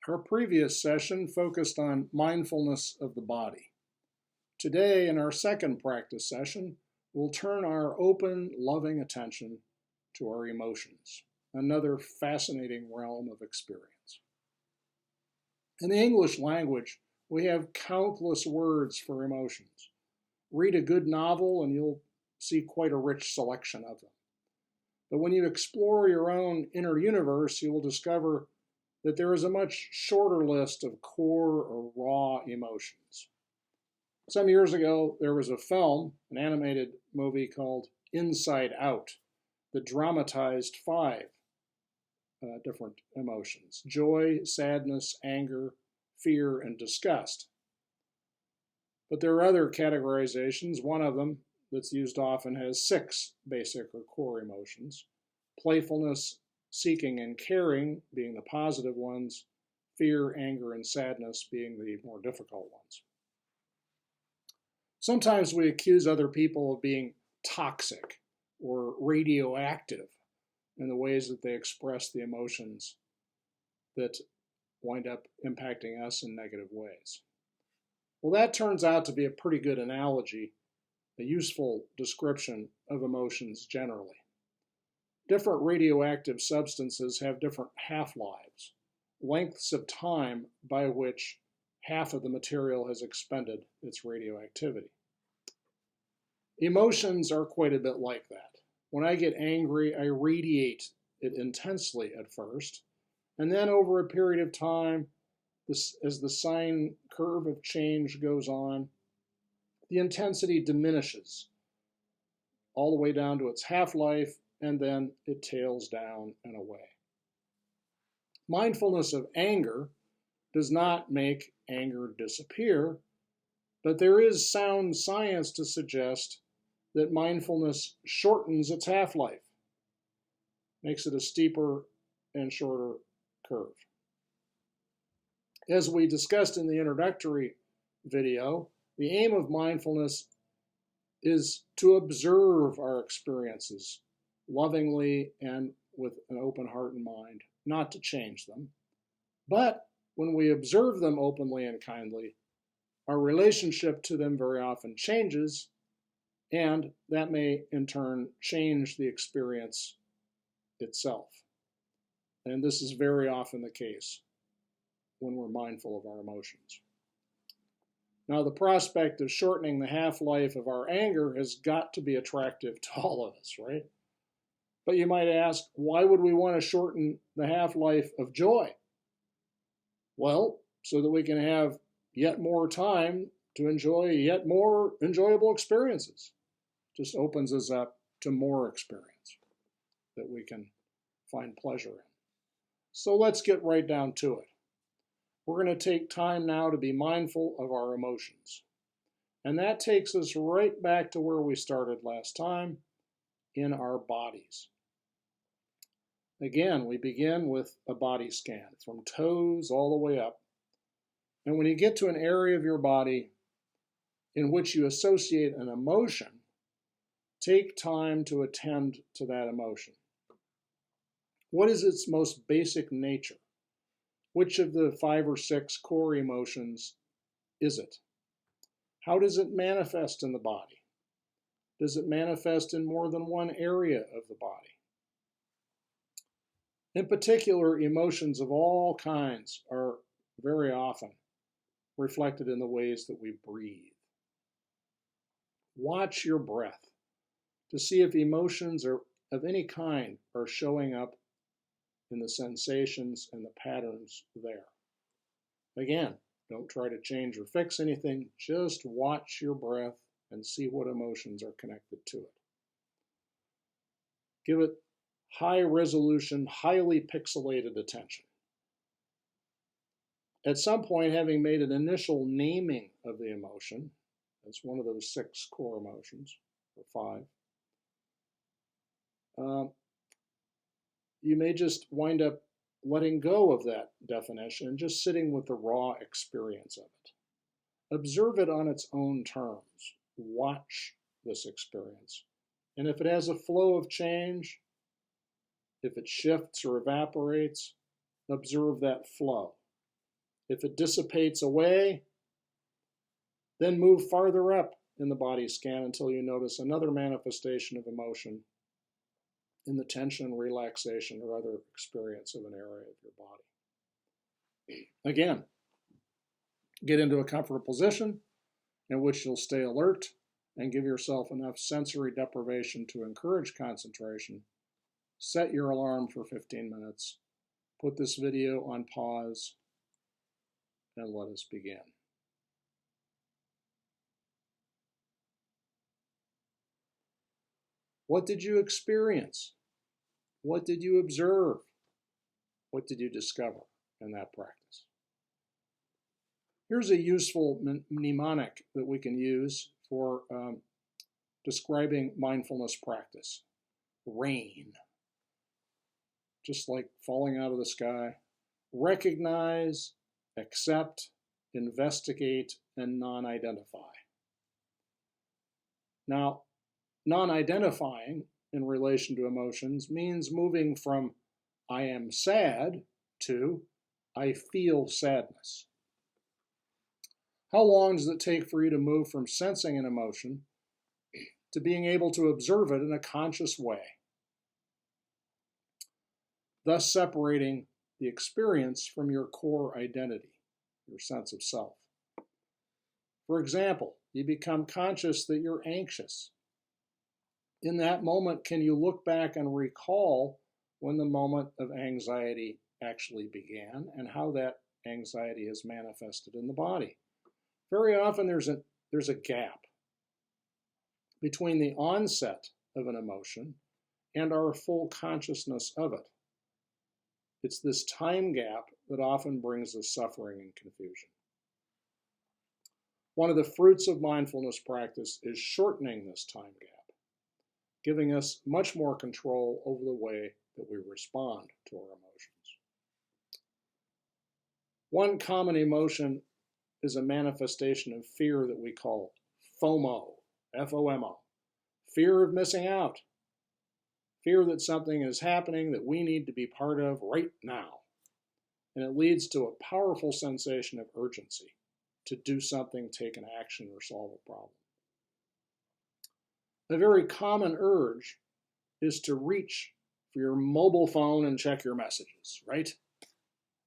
Our previous session focused on mindfulness of the body. Today, in our second practice session, we'll turn our open, loving attention to our emotions, another fascinating realm of experience. In the English language, we have countless words for emotions. Read a good novel and you'll see quite a rich selection of them. But when you explore your own inner universe, you will discover that there is a much shorter list of core or raw emotions. Some years ago, there was a film, an animated movie called Inside Out, that dramatized five different emotions: joy, sadness, anger, fear, and disgust. But there are other categorizations. One of them that's used often has six basic or core emotions: playfulness, seeking, and caring being the positive ones, fear, anger, and sadness being the more difficult ones. Sometimes we accuse other people of being toxic or radioactive in the ways that they express the emotions that wind up impacting us in negative ways. Well, that turns out to be a pretty good analogy, a useful description of emotions generally. Different radioactive substances have different half-lives, lengths of time by which half of the material has expended its radioactivity. Emotions are quite a bit like that. When I get angry, I radiate it intensely at first, and then over a period of time, as the sine curve of change goes on, the intensity diminishes all the way down to its half-life, and then it tails down and away. Mindfulness of anger does not make anger disappear, but there is sound science to suggest that mindfulness shortens its half-life, makes it a steeper and shorter curve. As we discussed in the introductory video, the aim of mindfulness is to observe our experiences lovingly and with an open heart and mind, not to change them. But when we observe them openly and kindly, our relationship to them very often changes, and that may in turn change the experience itself. And this is very often the case when we're mindful of our emotions. Now, the prospect of shortening the half-life of our anger has got to be attractive to all of us, right? But you might ask, why would we want to shorten the half-life of joy? Well, so that we can have yet more time to enjoy yet more enjoyable experiences. Just opens us up to more experience that we can find pleasure in. So let's get right down to it. We're going to take time now to be mindful of our emotions. And that takes us right back to where we started last time, in our bodies. Again, we begin with a body scan from toes all the way up. And when you get to an area of your body in which you associate an emotion, take time to attend to that emotion. What is its most basic nature? Which of the 5 or 6 core emotions is it? How does it manifest in the body? Does it manifest in more than one area of the body? In particular, emotions of all kinds are very often reflected in the ways that we breathe. Watch your breath to see if emotions of any kind are showing up in the sensations and the patterns there. Again, don't try to change or fix anything. Just watch your breath and see what emotions are connected to it. Give it high resolution, highly pixelated attention. At some point, having made an initial naming of the emotion, that's one of those 6 core emotions, or 5, you may just wind up letting go of that definition and just sitting with the raw experience of it. Observe it on its own terms. Watch this experience. And if it has a flow of change, if it shifts or evaporates, observe that flow. If it dissipates away, then move farther up in the body scan until you notice another manifestation of emotion in the tension, relaxation, or other experience of an area of your body. Again, get into a comfortable position in which you'll stay alert and give yourself enough sensory deprivation to encourage concentration. Set your alarm for 15 minutes. Put this video on pause and let us begin. What did you experience? What did you observe? What did you discover in that practice? Here's a useful mnemonic that we can use for describing mindfulness practice. Rain. Just like falling out of the sky. Recognize, accept, investigate, and non-identify. Now, non-identifying in relation to emotions means moving from I am sad to I feel sadness. How long does it take for you to move from sensing an emotion to being able to observe it in a conscious way, thus separating the experience from your core identity, your sense of self? For example, you become conscious that you're anxious. In that moment, can you look back and recall when the moment of anxiety actually began and how that anxiety is manifested in the body? Very often there's a gap between the onset of an emotion and our full consciousness of it. It's this time gap that often brings us suffering and confusion. One of the fruits of mindfulness practice is shortening this time gap, giving us much more control over the way that we respond to our emotions. One common emotion is a manifestation of fear that we call FOMO, F-O-M-O, fear of missing out, fear that something is happening that we need to be part of right now. And it leads to a powerful sensation of urgency to do something, take an action, or solve a problem. A very common urge is to reach for your mobile phone and check your messages, right?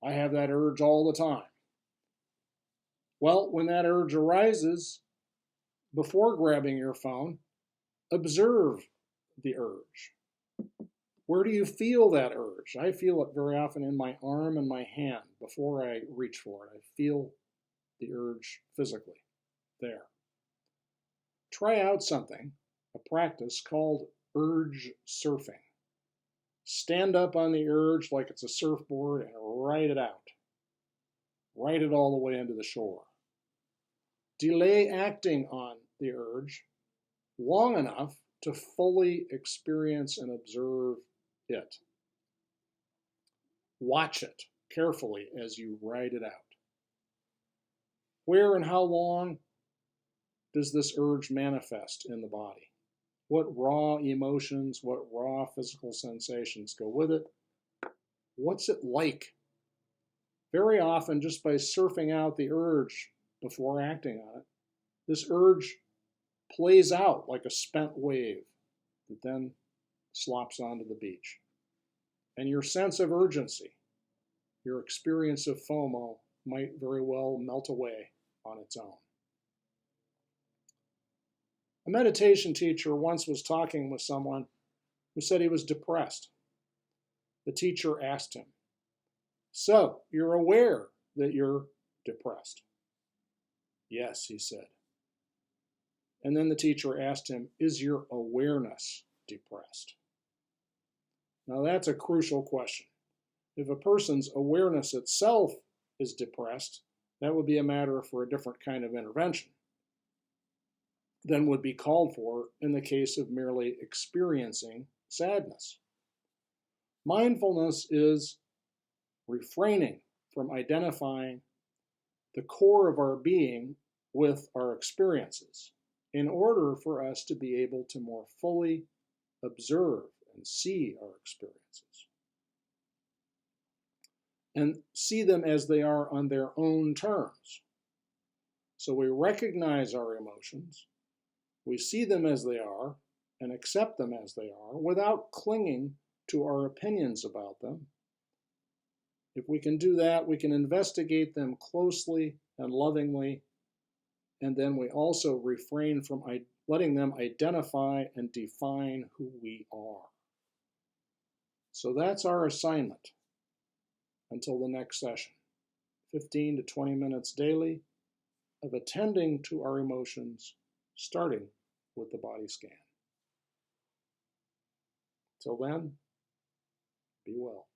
I have that urge all the time. Well, when that urge arises, before grabbing your phone, observe the urge. Where do you feel that urge? I feel it very often in my arm and my hand before I reach for it. I feel the urge physically there. Try out something, a practice called urge surfing. Stand up on the urge like it's a surfboard and ride it out. Ride it all the way into the shore. Delay acting on the urge long enough to fully experience and observe it. Watch it carefully as you ride it out. Where and how long does this urge manifest in the body? What raw emotions, what raw physical sensations go with it? What's it like? Very often, just by surfing out the urge before acting on it, this urge plays out like a spent wave that then slops onto the beach. And your sense of urgency, your experience of FOMO, might very well melt away on its own. A meditation teacher once was talking with someone who said he was depressed. The teacher asked him, "So, you're aware that you're depressed?" "Yes," he said. And then the teacher asked him, "Is your awareness depressed?" Now that's a crucial question. If a person's awareness itself is depressed, that would be a matter for a different kind of intervention than would be called for in the case of merely experiencing sadness. Mindfulness is refraining from identifying the core of our being with our experiences in order for us to be able to more fully observe and see our experiences. and see them as they are on their own terms. So we recognize our emotions, we see them as they are, and accept them as they are without clinging to our opinions about them. If we can do that, we can investigate them closely and lovingly, and then we also refrain from letting them identify and define who we are. So that's our assignment until the next session, 15 to 20 minutes daily of attending to our emotions, starting with the body scan. Till then, be well.